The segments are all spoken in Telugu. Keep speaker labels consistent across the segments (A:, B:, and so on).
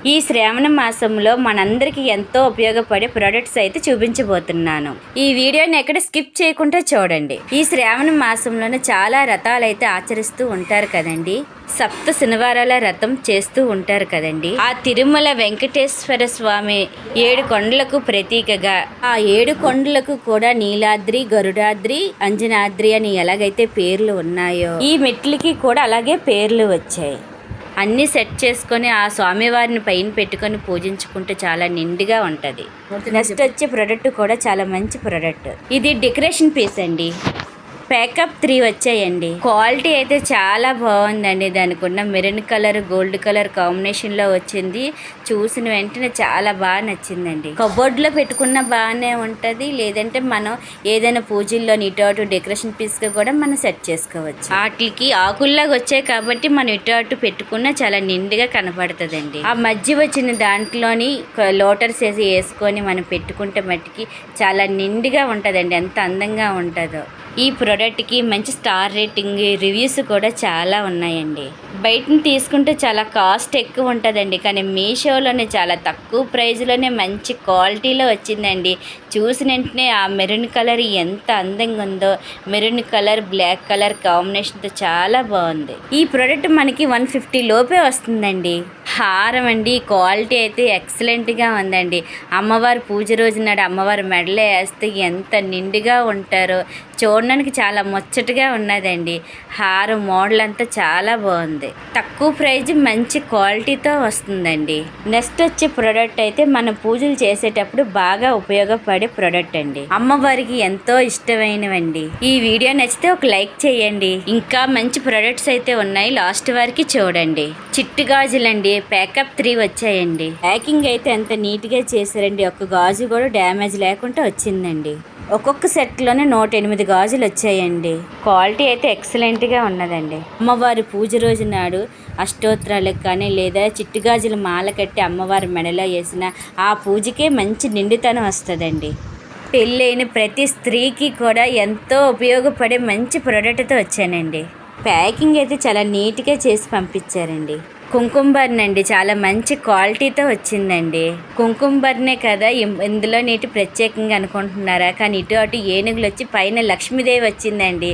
A: ఈ శ్రావణ మాసంలో మనందరికీ ఎంతో ఉపయోగపడే ప్రొడక్ట్స్ అయితే చూపించబోతున్నాను. ఈ వీడియోని ఎక్కడ స్కిప్ చేయకుండా చూడండి. ఈ శ్రావణ మాసంలోనే చాలా రథాలు అయితే ఆచరిస్తూ ఉంటారు కదండి. సప్త శనివారాల రథం చేస్తూ ఉంటారు కదండి. ఆ తిరుమల వెంకటేశ్వర స్వామి 7 కొండలకు ప్రతీకగా ఆ 7 కొండలకు కూడా నీలాద్రి, గరుడాద్రి, అంజనాద్రి అని ఎలాగైతే పేర్లు ఉన్నాయో ఈ మెట్లకి కూడా అలాగే పేర్లు వచ్చాయి. అన్నీ సెట్ చేసుకొని ఆ స్వామివారిని పైన పెట్టుకొని పూజించుకుంటే చాలా నిండుగా ఉంటుంది. నెక్స్ట్ వచ్చే ప్రోడక్ట్ కూడా చాలా మంచి ప్రోడక్ట్. ఇది డెకరేషన్ పీస్ అండి. ప్యాకప్ 3 వచ్చాయండి. క్వాలిటీ అయితే చాలా బాగుందండి. దానికి ఉన్న మెరూన్ కలర్, గోల్డ్ కలర్ కాంబినేషన్లో వచ్చింది. చూసిన వెంటనే చాలా బాగా నచ్చిందండి. కబోర్డ్లో పెట్టుకున్న బాగానే ఉంటుంది, లేదంటే మనం ఏదైనా పూజల్లో ఇటు అటు డెకరేషన్ పీస్గా కూడా మనం సెట్ చేసుకోవచ్చు. వాటికి ఆకుల్లాగా వచ్చాయి కాబట్టి మనం ఇటు అటు పెట్టుకున్న చాలా నిండుగా కనపడుతుందండి. ఆ మధ్య వచ్చిన దాంట్లోని లోటర్స్ వేసుకొని మనం పెట్టుకుంటే మట్టికి చాలా నిండుగా ఉంటుందండి. ఎంత అందంగా ఉంటుందో. ఈ ప్రోడక్ట్కి మంచి స్టార్ రేటింగ్, రివ్యూస్ కూడా చాలా ఉన్నాయండి. బయటని తీసుకుంటే చాలా కాస్ట్ ఎక్కువ ఉంటుందండి, కానీ మీషోలోనే చాలా తక్కువ ప్రైస్లోనే మంచి క్వాలిటీలో వచ్చిందండి. చూసిన వెంటనే ఆ మెరూన్ కలర్ ఎంత అందంగా ఉందో, మెరూన్ కలర్ బ్లాక్ కలర్ కాంబినేషన్తో చాలా బాగుంది. ఈ ప్రోడక్ట్ మనకి 150 లోపే వస్తుందండి. హారం అండి, క్వాలిటీ అయితే ఎక్సలెంట్గా ఉందండి. అమ్మవారి పూజ రోజు నాడు అమ్మవారి మెడలో వేస్తే ఎంత నిండుగా ఉంటారో చూడడానికి చాలా ముచ్చటగా ఉన్నదండి. హారం మోడల్ అంతా చాలా బాగుంది. తక్కువ ప్రైజ్ మంచి క్వాలిటీతో వస్తుందండి. నెక్స్ట్ వచ్చే ప్రోడక్ట్ అయితే మనం పూజలు చేసేటప్పుడు బాగా ఉపయోగపడే ప్రోడక్ట్ అండి. అమ్మవారికి ఎంతో ఇష్టమైనవండి. ఈ వీడియో నచ్చితే ఒక లైక్ చేయండి. ఇంకా మంచి ప్రోడక్ట్స్ అయితే ఉన్నాయి, లాస్ట్ వరకు చూడండి. చిట్టు గాజులండి, ప్యాకప్ 3 వచ్చాయండి. ప్యాకింగ్ అయితే ఎంత నీట్గా చేశారండి. ఒక్క గాజు కూడా డ్యామేజ్ లేకుండా వచ్చిందండి. ఒక్కొక్క సెట్లోనే 108 గాజులు వచ్చాయండి. క్వాలిటీ అయితే ఎక్సలెంట్గా ఉన్నదండి. అమ్మవారి పూజ రోజు నాడు అష్టోత్తరాలకు కానీ లేదా చిట్టు గాజులు మాల కట్టి అమ్మవారి మెడలో వేసిన ఆ పూజకే మంచి నిండుతనం వస్తుందండి. పెళ్ళైన ప్రతి స్త్రీకి కూడా ఎంతో ఉపయోగపడే మంచి ప్రోడక్ట్తో వచ్చానండి. ప్యాకింగ్ అయితే చాలా నీట్గా చేసి పంపించారండి. కుంకుమ బర్న్ అండి, చాలా మంచి క్వాలిటీతో వచ్చిందండి. కుంకుమ బర్నే కదా ఇందులో నీటి ప్రత్యేకంగా అనుకుంటున్నారా, కానీ ఇటు అటు ఏనుగులు వచ్చి పైన లక్ష్మీదేవి వచ్చిందండి.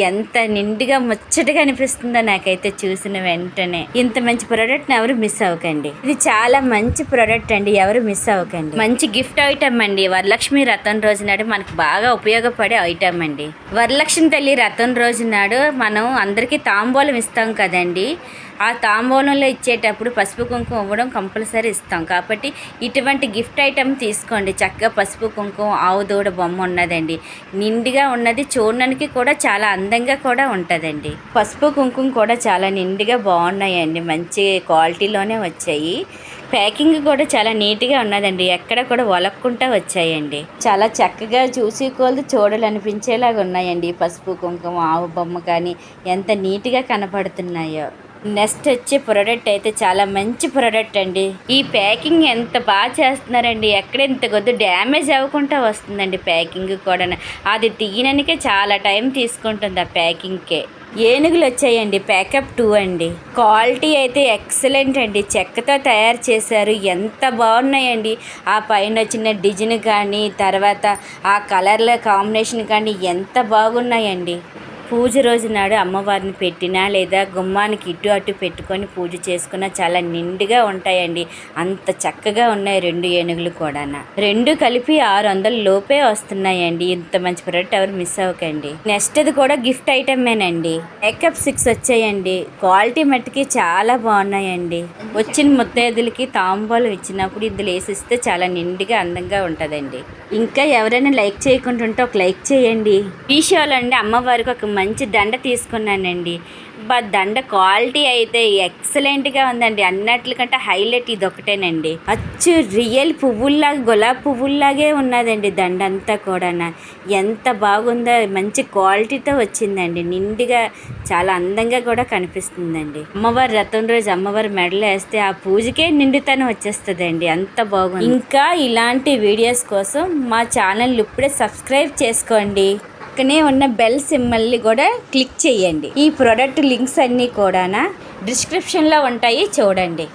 A: ఎంత నిండుగా ముచ్చటగా అనిపిస్తుందో నాకైతే చూసిన వెంటనే. ఇంత మంచి ప్రోడక్ట్ని ఎవరు మిస్ అవ్వకండి. ఇది చాలా మంచి ప్రోడక్ట్ అండి, ఎవరు మిస్ అవ్వకండి. మంచి గిఫ్ట్ ఐటమ్ అండి. వరలక్ష్మి రథం రోజు నాడు మనకు బాగా ఉపయోగపడే ఐటమ్ అండి. వరలక్ష్మి తల్లి రథం రోజు నాడు మనం అందరికీ తాంబూలం ఇస్తాం కదండి. ఆ తాంబూలంలో ఇచ్చేటప్పుడు పసుపు కుంకుమ ఇవ్వడం కంపల్సరీ ఇస్తాం. కాబట్టి ఇటువంటి గిఫ్ట్ ఐటమ్ తీసుకోండి. చక్కగా పసుపు కుంకుమ, ఆవు దూడ బొమ్మ ఉన్నదండి. నిండుగా ఉన్నది, చూడడానికి కూడా చాలా అందంగా కూడా ఉంటుందండి. పసుపు కుంకుమ కూడా చాలా నిండుగా బాగున్నాయండి. మంచి క్వాలిటీలోనే వచ్చాయి. ప్యాకింగ్ కూడా చాలా నీట్గా ఉన్నదండి. ఎక్కడ కూడా ఒలక్కుంటా వచ్చాయండి. చాలా చక్కగా చూసుకోవాలి, చూడాలనిపించేలాగా ఉన్నాయండి. పసుపు కుంకుమ, ఆవు బొమ్మ కానీ ఎంత నీట్గా కనపడుతున్నాయో. నెక్స్ట్ వచ్చే ప్రోడక్ట్ అయితే చాలా మంచి ప్రోడక్ట్ అండి. ఈ ప్యాకింగ్ ఎంత బాగా చేస్తున్నారండి. ఎక్కడ ఇంత కొద్ది డ్యామేజ్ అవ్వకుండా వస్తుందండి. ప్యాకింగ్ కూడా అది తీయడానికే చాలా టైం తీసుకుంటుంది. ఆ ప్యాకింగ్కే ఏనుగులు వచ్చాయండి. ప్యాకప్ 2 అండి. క్వాలిటీ అయితే ఎక్సలెంట్ అండి. చెక్కతో తయారు చేశారు, ఎంత బాగున్నాయండి. ఆ పైన వచ్చిన డిజైన్ కానీ తర్వాత ఆ కలర్ల కాంబినేషన్ కానీ ఎంత బాగున్నాయండి. పూజ రోజు నాడు అమ్మవారిని పెట్టినా లేదా గుమ్మానికి ఇటు అటు పెట్టుకొని పూజ చేసుకున్నా చాలా నిండుగా ఉంటాయండి. అంత చక్కగా ఉన్నాయి 2 ఏనుగులు కూడా. 2 కలిపి 600 లోపే వస్తున్నాయండి. ఇంత మంచి ప్రోడక్ట్ ఎవరు మిస్ అవ్వకండి. నెక్స్ట్ అది కూడా గిఫ్ట్ ఐటమేనండి. ప్యాకప్ 6 వచ్చాయండి. క్వాలిటీ మట్టుకి చాలా బాగున్నాయండి. వచ్చిన ముత్తైదులకి తాంబూలం ఇచ్చినప్పుడు ఇందులో వేసిస్తే చాలా నిండుగా అందంగా ఉంటుందండి. ఇంకా ఎవరైనా లైక్ చేయకుండా ఉంటే ఒక లైక్ చేయండి. మీషోలో అండి అమ్మవారికి ఒక మంచి దండ తీసుకున్నానండి. దండ క్వాలిటీ అయితే ఎక్సలెంట్గా ఉందండి. అన్నట్లకంటే హైలైట్ ఇది ఒకటేనండి. అచ్చు రియల్ పువ్వుల్లాగా, గులాబీ పువ్వుల్లాగే ఉన్నదండి దండ అంతా కూడా. ఎంత బాగుందో, మంచి క్వాలిటీతో వచ్చిందండి. నిండుగా చాలా అందంగా కూడా కనిపిస్తుందండి. అమ్మవారి రథం రోజు అమ్మవారి మెడలో వేస్తే ఆ పూజకే నిండుతనం వచ్చేస్తుందండి. అంత బాగుంది. ఇంకా ఇలాంటి వీడియోస్ కోసం మా ఛానల్ ఇప్పుడే సబ్స్క్రైబ్ చేసుకోండి. పక్కనే ఉన్న బెల్ సింబల్ని కూడా క్లిక్ చేయండి. ఈ ప్రోడక్ట్ లింక్స్ అన్నీ కూడా డిస్క్రిప్షన్లో ఉంటాయి, చూడండి.